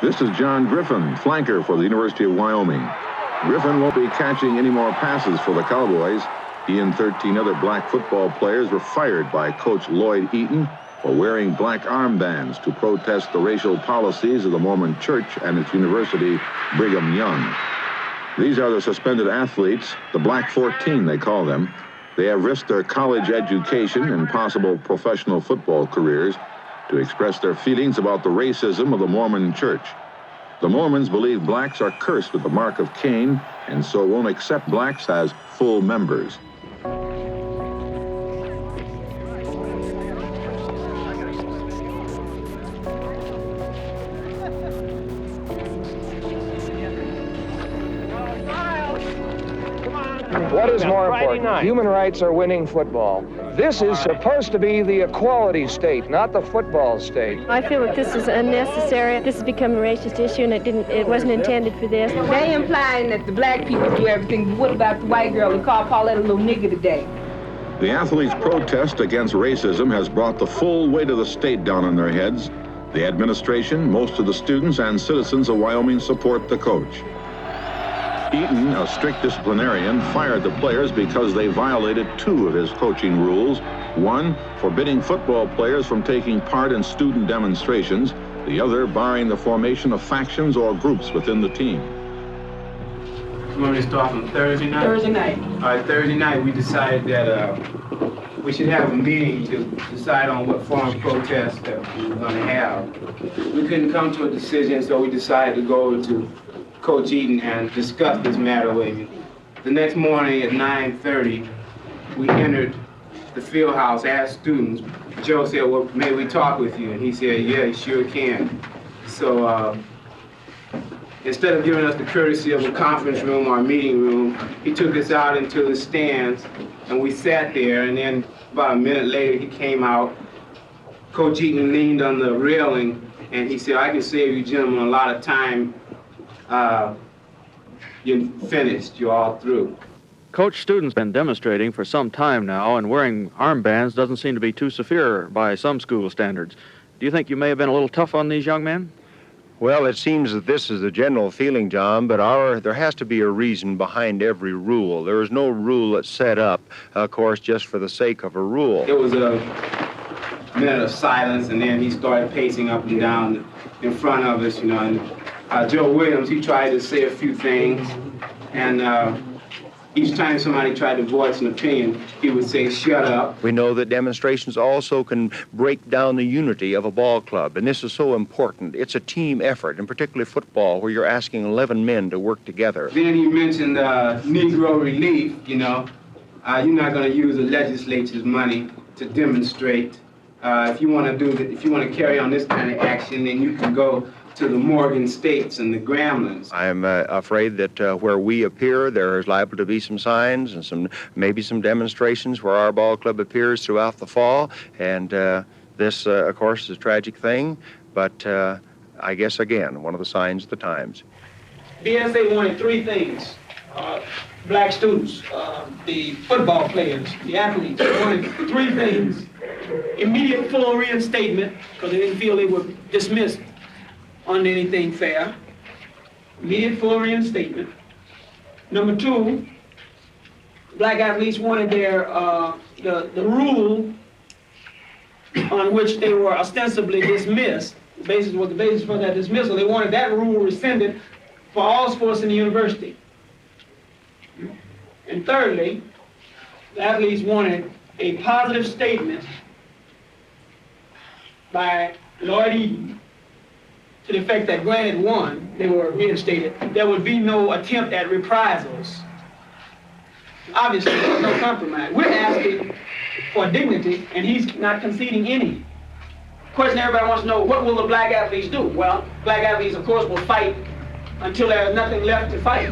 This is John Griffin, flanker for the University of Wyoming. Griffin won't be catching any more passes for the Cowboys. He and 13 other black football players were fired by Coach Lloyd Eaton for wearing black armbands to protest the racial policies of the Mormon Church and its university, Brigham Young. These are the suspended athletes, the Black 14 they call them. They have risked their college education and possible professional football careers to express their feelings about the racism of the Mormon Church. The Mormons believe blacks are cursed with the mark of Cain and so won't accept blacks as full members. What is more important? Human rights are winning football. This is supposed to be the equality state, not the football state. I feel that this is unnecessary. This has become a racist issue, and it wasn't intended for this. They implying that the black people do everything. What about the white girl who called Paulette a little nigger today? The athletes' protest against racism has brought the full weight of the state down on their heads. The administration, most of the students, and citizens of Wyoming support the coach. Eaton, a strict disciplinarian, fired the players because they violated two of his coaching rules. One, forbidding football players from taking part in student demonstrations. The other, barring the formation of factions or groups within the team. You want me to start from Thursday night? Thursday night. All right, Thursday night we decided that we should have a meeting to decide on what form of protest that we were going to have. We couldn't come to a decision, so we decided to go to Coach Eaton and discuss this matter with him. The next morning at 9:30, we entered the field house as students. Joe said, well, may we talk with you? And he said, yeah, you sure can. So instead of giving us the courtesy of a conference room or a meeting room, he took us out into the stands and we sat there, and then about a minute later he came out. Coach Eaton leaned on the railing and he said, I can save you gentlemen a lot of time. You're finished, you're all through. Coach, students been demonstrating for some time now, and wearing armbands doesn't seem to be too severe by some school standards. Do you think you may have been a little tough on these young men? Well, it seems that this is the general feeling, John, but there has to be a reason behind every rule. There is no rule that's set up, of course, just for the sake of a rule. There was a minute of silence, and then he started pacing up and down in front of us, you know, and Joe Williams, he tried to say a few things, and each time somebody tried to voice an opinion, he would say, shut up. We know that demonstrations also can break down the unity of a ball club, and this is so important. It's a team effort, and particularly football, where you're asking 11 men to work together. Then he mentioned Negro relief, you know. You're not going to use the legislature's money to demonstrate. If you want to carry on this kind of action, then you can go to the Morgan States and the Grambling. I'm afraid that where we appear, there is liable to be some signs and maybe some demonstrations where our ball club appears throughout the fall. And this, of course, is a tragic thing, but I guess, again, one of the signs of the times. BSA wanted three things. Black students, the football players, the athletes, wanted three things. Immediate full reinstatement, because they didn't feel they were dismissed on anything fair. Immediate full reinstatement. Number two, black athletes wanted their the rule on which they were ostensibly dismissed. The basis for that dismissal. They wanted that rule rescinded for all sports in the university. And thirdly, the athletes wanted a positive statement by Lloyd Eaton to the effect that granted one, they were reinstated, there would be no attempt at reprisals. Obviously, there's no compromise. We're asking for dignity, and he's not conceding any. Question everybody wants to know, what will the black athletes do? Well, black athletes, of course, will fight until there's nothing left to fight.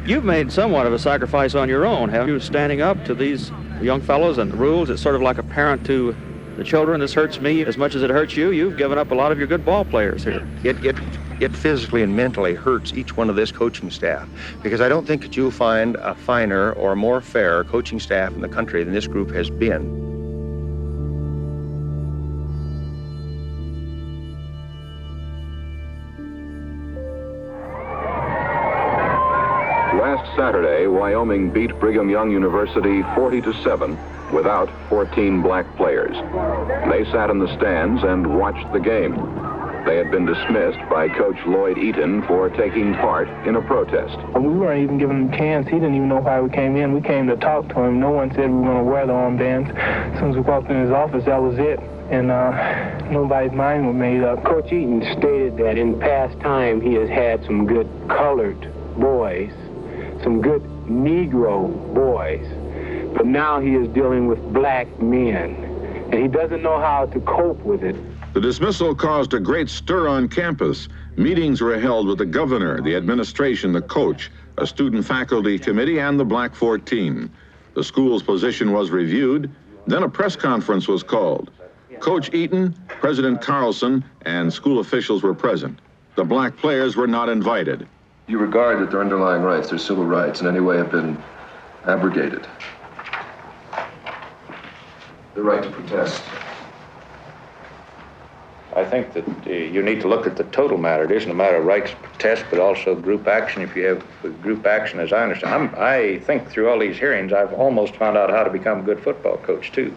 You've made somewhat of a sacrifice on your own, haven't you? Standing up to these young fellows and the rules. It's sort of like a parent to the children. This hurts me as much as it hurts you. You've given up a lot of your good ball players here. It physically and mentally hurts each one of this coaching staff, because I don't think that you'll find a finer or more fair coaching staff in the country than this group has been. Last Saturday, Wyoming beat Brigham Young University 40-7 without 14 black players. They sat in the stands and watched the game. They had been dismissed by Coach Lloyd Eaton for taking part in a protest. We weren't even giving him a chance. He didn't even know why we came in. We came to talk to him. No one said we were going to wear the armbands. As soon as we walked in his office, that was it. And nobody's mind was made up. Coach Eaton stated that in past time he has had some good colored boys, some good Negro boys, but now he is dealing with black men, and he doesn't know how to cope with it. The dismissal caused a great stir on campus. Meetings were held with the governor, the administration, the coach, a student faculty committee, and the Black 14. The school's position was reviewed. Then a press conference was called. Coach Eaton, President Carlson, and school officials were present. The black players were not invited. You regard that their underlying rights, their civil rights, in any way have been abrogated. The right to protest. I think that you need to look at the total matter. It isn't a matter of rights to protest, but also group action. If you have group action, as I understand, I think through all these hearings, I've almost found out how to become a good football coach, too.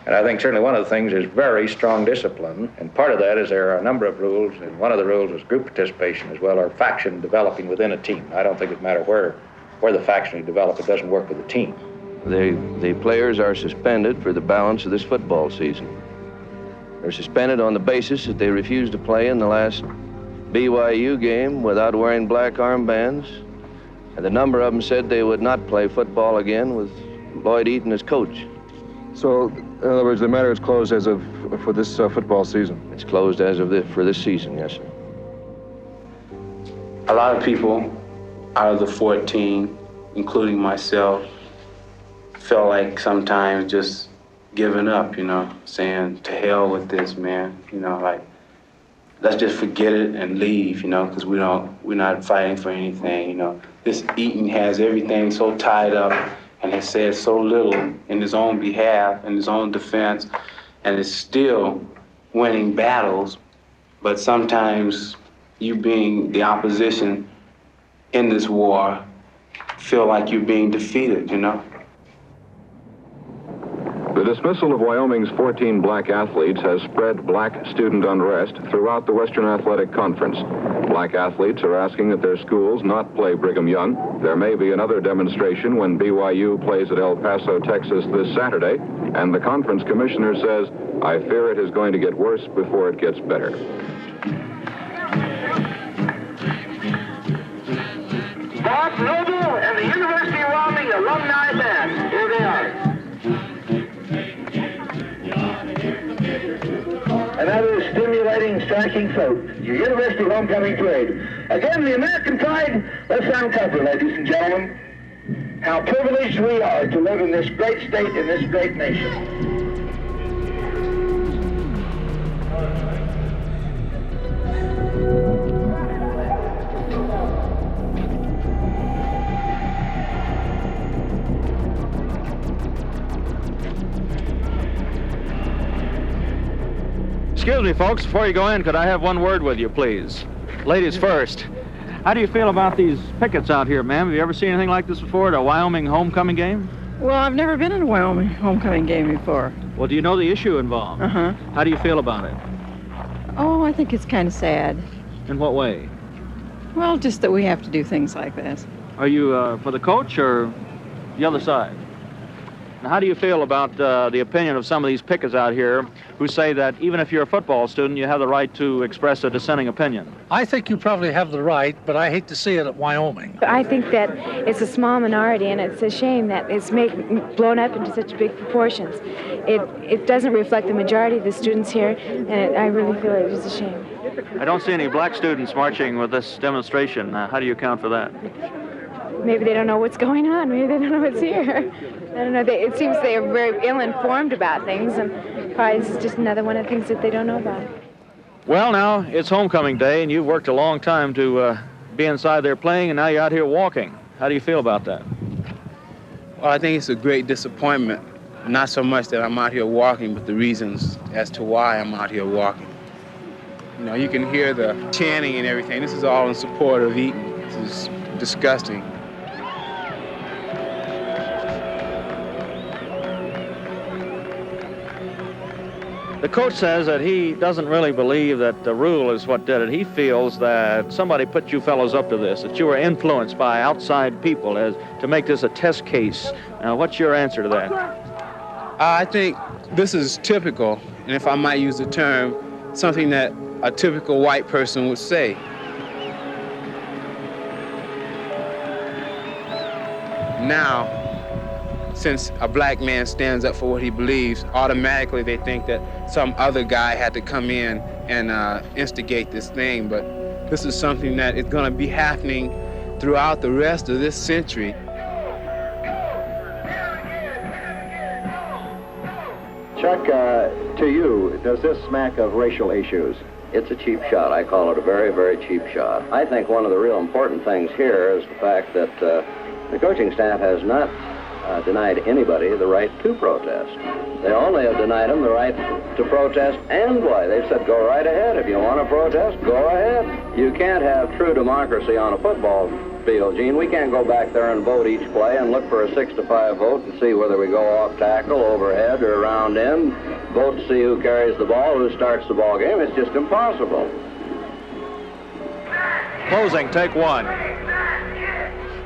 And I think certainly one of the things is very strong discipline, and part of that is there are a number of rules, and one of the rules is group participation as well, or faction developing within a team. I don't think it matters where the faction is developed, it doesn't work with the team. The players are suspended for the balance of this football season. They're suspended on the basis that they refused to play in the last BYU game without wearing black armbands. And a number of them said they would not play football again with Lloyd Eaton as coach. So, in other words, the matter is closed as of for this football season? It's closed as of for this season, yes, sir. A lot of people out of the 14, including myself, felt like sometimes just giving up, saying, to hell with this, man, like, let's just forget it and leave, because we're not fighting for anything, This Eaton has everything so tied up and has said so little in his own behalf, in his own defense, and is still winning battles, but sometimes you being the opposition in this war feel like you're being defeated, The dismissal of Wyoming's 14 black athletes has spread black student unrest throughout the Western Athletic Conference. Black athletes are asking that their schools not play Brigham Young. There may be another demonstration when BYU plays at El Paso, Texas this Saturday, and the conference commissioner says, "I fear it is going to get worse before it gets better." Bob Noble and the University of Wyoming Alumni Band. Here they are. Another stimulating, striking folk. Your University Homecoming Parade. Again, the American pride. Let's uncover, ladies and gentlemen, how privileged we are to live in this great state, in this great nation. Excuse me, folks, before you go in, could I have one word with you, please? Ladies first. How do you feel about these pickets out here, ma'am? Have you ever seen anything like this before at a Wyoming homecoming game? Well, I've never been in a Wyoming homecoming game before. Well, do you know the issue involved? Uh-huh. How do you feel about it? Oh, I think it's kind of sad. In what way? Well, just that we have to do things like this. Are you for the coach or the other side? Now, how do you feel about the opinion of some of these pickets out here who say that even if you're a football student, you have the right to express a dissenting opinion? I think you probably have the right, but I hate to see it at Wyoming. I think that it's a small minority, and it's a shame that it's blown up into such big proportions. It doesn't reflect the majority of the students here, and I really feel it is a shame. I don't see any black students marching with this demonstration. How do you account for that? Maybe they don't know what's going on. Maybe they don't know what's here. I don't know. It seems they are very ill-informed about things, and probably this is just another one of the things that they don't know about. Well, now, it's homecoming day, and you've worked a long time to be inside there playing, and now you're out here walking. How do you feel about that? Well, I think it's a great disappointment. Not so much that I'm out here walking, but the reasons as to why I'm out here walking. You know, you can hear the chanting and everything. This is all in support of Eaton. This is disgusting. The coach says that he doesn't really believe that the rule is what did it. He feels that somebody put you fellows up to this, that you were influenced by outside people to make this a test case. Now, what's your answer to that? I think this is typical, and if I might use the term, something that a typical white person would say. Now, since a black man stands up for what he believes, automatically they think that some other guy had to come in and instigate this thing. But this is something that is going to be happening throughout the rest of this century. Chuck, to you, does this smack of racial issues? It's a cheap shot. I call it a very, very cheap shot. I think one of the real important things here is the fact that the coaching staff has not denied anybody the right to protest. They only have denied them the right to protest and play. They've said, go right ahead. If you want to protest, go ahead. You can't have true democracy on a football field, Gene. We can't go back there and vote each play and look for a 6-5 vote and see whether we go off tackle, overhead, or around end. Vote to see who carries the ball, who starts the ball game. It's just impossible. Closing, take one.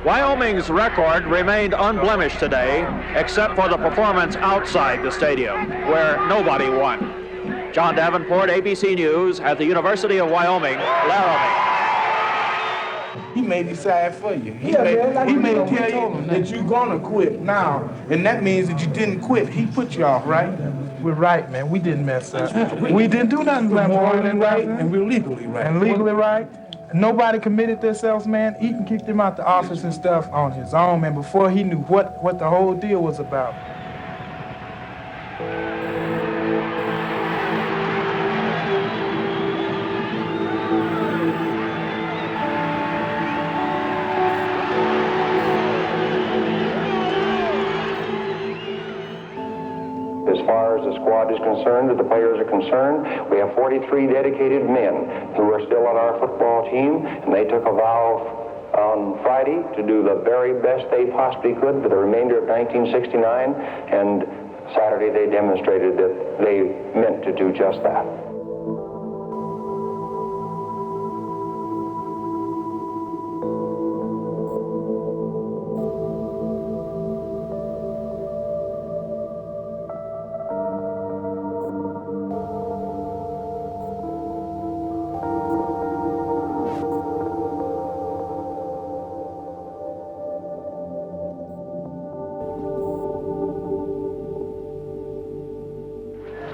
Wyoming's record remained unblemished today, except for the performance outside the stadium, where nobody won. John Davenport, ABC News, at the University of Wyoming, Laramie. He may decide for you. He may tell you that you're gonna quit now, and that means that you didn't quit. He put you off, right? We're right, man. We didn't mess up. We didn't do nothing. We're morally right, and we're legally right. And legally right. Nobody committed themselves, man. Eaton kicked him out the office and stuff on his own, man, before he knew what the whole deal was about. As far as the squad is concerned, or the players are concerned, we have 43 dedicated men who are still on our football team, and they took a vow on Friday to do the very best they possibly could for the remainder of 1969, and Saturday they demonstrated that they meant to do just that.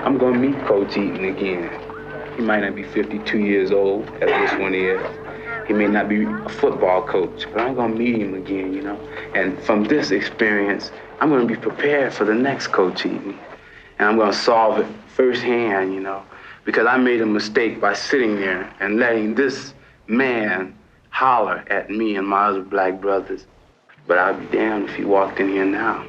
I'm going to meet Coach Eaton again. He might not be 52 years old, as this one is. He may not be a football coach, but I'm going to meet him again, you know. And from this experience, I'm going to be prepared for the next Coach Eaton. And I'm going to solve it firsthand, you know, because I made a mistake by sitting there and letting this man holler at me and my other black brothers. But I'd be damned if he walked in here now.